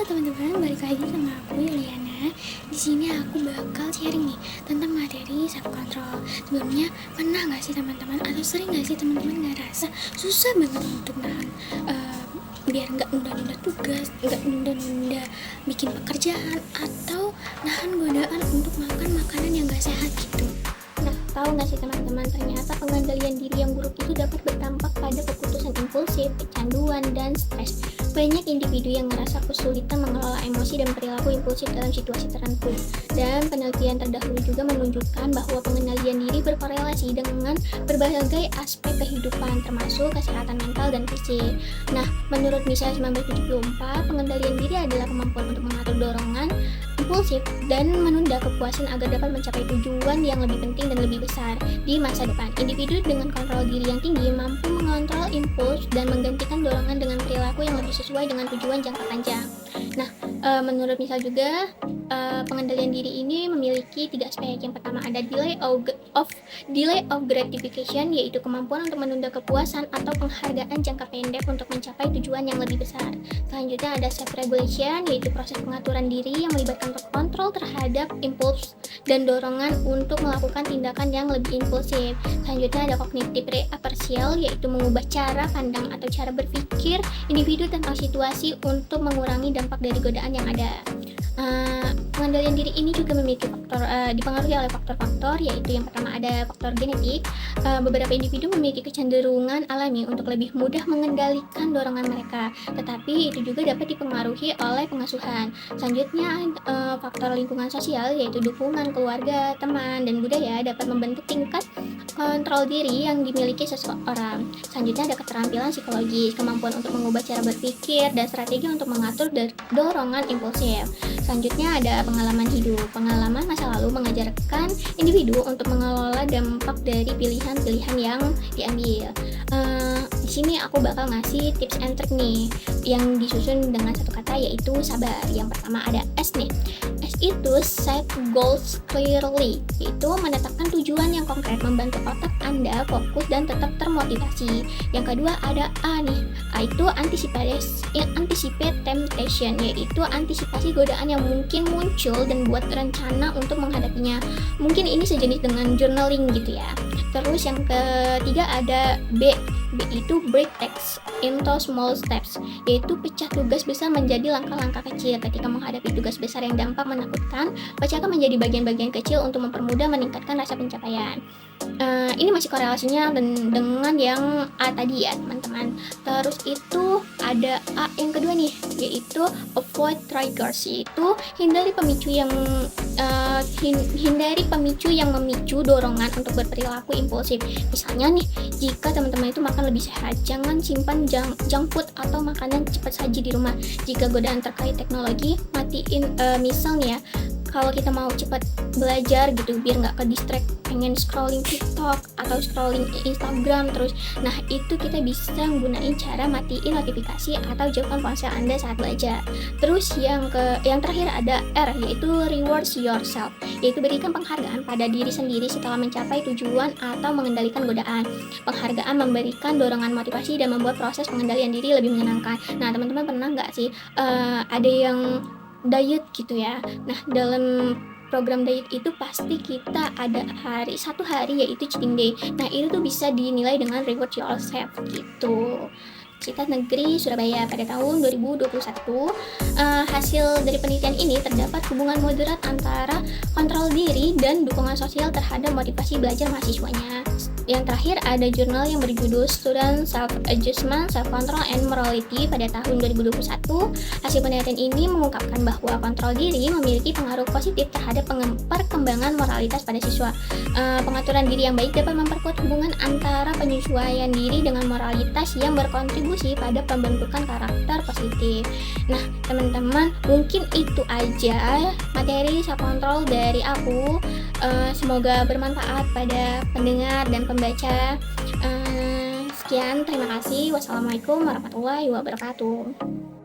Halo teman-teman, balik lagi sama aku Yuliana. Di sini aku bakal sharing nih tentang materi self control. Sebelumnya pernah nggak sih teman-teman atau sering nggak sih teman-teman ngerasa susah banget untuk nahan biar nggak nunda-nunda tugas, nggak nunda-nunda bikin pekerjaan, atau nahan godaan untuk makan makanan yang nggak sehat gitu. Nah, tahu nggak sih teman-teman, ternyata pengendalian diri yang buruk itu dapat berdampak pada keputusan impulsif, kecanduan, dan stres. Banyak individu yang merasa kesulitan mengelola emosi dan perilaku impulsif dalam situasi tertentu. Dan penelitian terdahulu juga menunjukkan bahwa pengendalian diri berkorelasi dengan berbagai aspek kehidupan, termasuk kesehatan mental dan fisik. Nah, menurut MISA 1974, pengendalian diri adalah kemampuan untuk mengatur dorongan impulsif dan menunda kepuasan agar dapat mencapai tujuan yang lebih penting dan lebih besar di masa depan. Individu dengan kontrol diri yang tinggi mampu mengontrol impuls dan menggantikan dorongan dengan perilaku yang lebih sesuai dengan tujuan jangka panjang. Nah, menurut misal juga pengendalian diri ini memiliki 3 aspek. Yang pertama ada delay of gratification, yaitu kemampuan untuk menunda kepuasan atau penghargaan jangka pendek untuk mencapai tujuan yang lebih besar. Selanjutnya ada self regulation, yaitu proses pengaturan diri yang melibatkan kontrol terhadap impuls dan dorongan untuk melakukan tindakan yang lebih impulsif. Selanjutnya ada cognitive reappraisal, yaitu mengubah cara pandang atau cara berpikir individu tentang situasi untuk mengurangi dampak dari godaan yang ada. Pengendalian diri ini juga memiliki dipengaruhi oleh faktor-faktor, yaitu yang pertama ada faktor genetik. Beberapa individu memiliki kecenderungan alami untuk lebih mudah mengendalikan dorongan mereka, tetapi itu juga dapat dipengaruhi oleh pengasuhan. Selanjutnya faktor lingkungan sosial, yaitu dukungan keluarga, teman, dan budaya dapat membentuk tingkat kontrol diri yang dimiliki seseorang. Selanjutnya ada keterampilan psikologis, kemampuan untuk mengubah cara berpikir, dan strategi untuk mengatur dorongan impulsif. Selanjutnya ada pengalaman hidup. Pengalaman masa lalu mengajarkan individu untuk mengelola dampak dari pilihan-pilihan yang diambil. Di sini aku bakal ngasih tips and trick nih yang disusun dengan satu kata, yaitu sabar. Yang pertama ada S nih. S itu set goals clearly, yaitu menetapkan tujuan yang konkret, membantu otak Anda fokus dan tetap termotivasi. Yang kedua ada A nih. A itu anticipate temptation, yaitu antisipasi godaan yang mungkin muncul dan buat rencana untuk menghadapinya. Mungkin ini sejenis dengan journaling gitu ya. Terus yang ketiga ada B. B itu break tasks into small steps, yaitu pecah tugas besar menjadi langkah-langkah kecil. Ketika menghadapi tugas besar yang dampak menakutkan, pecahkan menjadi bagian-bagian kecil untuk mempermudah meningkatkan rasa pencapaian. Ini masih korelasinya dengan yang A tadi ya teman-teman. Terus itu ada A yang kedua nih, yaitu avoid triggers, yaitu hindari pemicu yang memicu dorongan untuk berperilaku impulsif. Misalnya nih, jika teman-teman itu makan lebih sehat, jangan simpan junk food atau makanan cepat saji di rumah. Jika godaan terkait teknologi, matiin. Misalnya kalau kita mau cepat belajar gitu biar nggak ke distract pengen scrolling TikTok atau scrolling Instagram terus, nah itu kita bisa gunain cara matiin notifikasi atau jauhkan ponsel Anda saat belajar. Terus yang terakhir ada R, yaitu rewards yourself, yaitu berikan penghargaan pada diri sendiri setelah mencapai tujuan atau mengendalikan godaan. Penghargaan memberikan dorongan motivasi dan membuat proses pengendalian diri lebih menyenangkan. Nah teman-teman pernah nggak sih ada yang diet gitu ya. Nah dalam program diet itu pasti kita ada satu hari yaitu cheating day. Nah itu tuh bisa dinilai dengan reward yourself gitu. Universitas Negeri Surabaya pada tahun 2021. Hasil dari penelitian ini terdapat hubungan moderat antara kontrol diri dan dukungan sosial terhadap motivasi belajar mahasiswanya. Yang terakhir ada jurnal yang berjudul Student Self-Adjustment, Self-Control, and Morality pada tahun 2021. Hasil penelitian ini mengungkapkan bahwa kontrol diri memiliki pengaruh positif terhadap perkembangan moralitas pada siswa. Pengaturan diri yang baik dapat memperkuat hubungan antara penyesuaian diri dengan moralitas yang berkontribusi pada pembentukan karakter positif. Nah, teman-teman, mungkin itu aja materi self-control dari aku. Semoga bermanfaat pada pendengar dan pembaca. Sekian, terima kasih. Wassalamualaikum warahmatullahi wabarakatuh.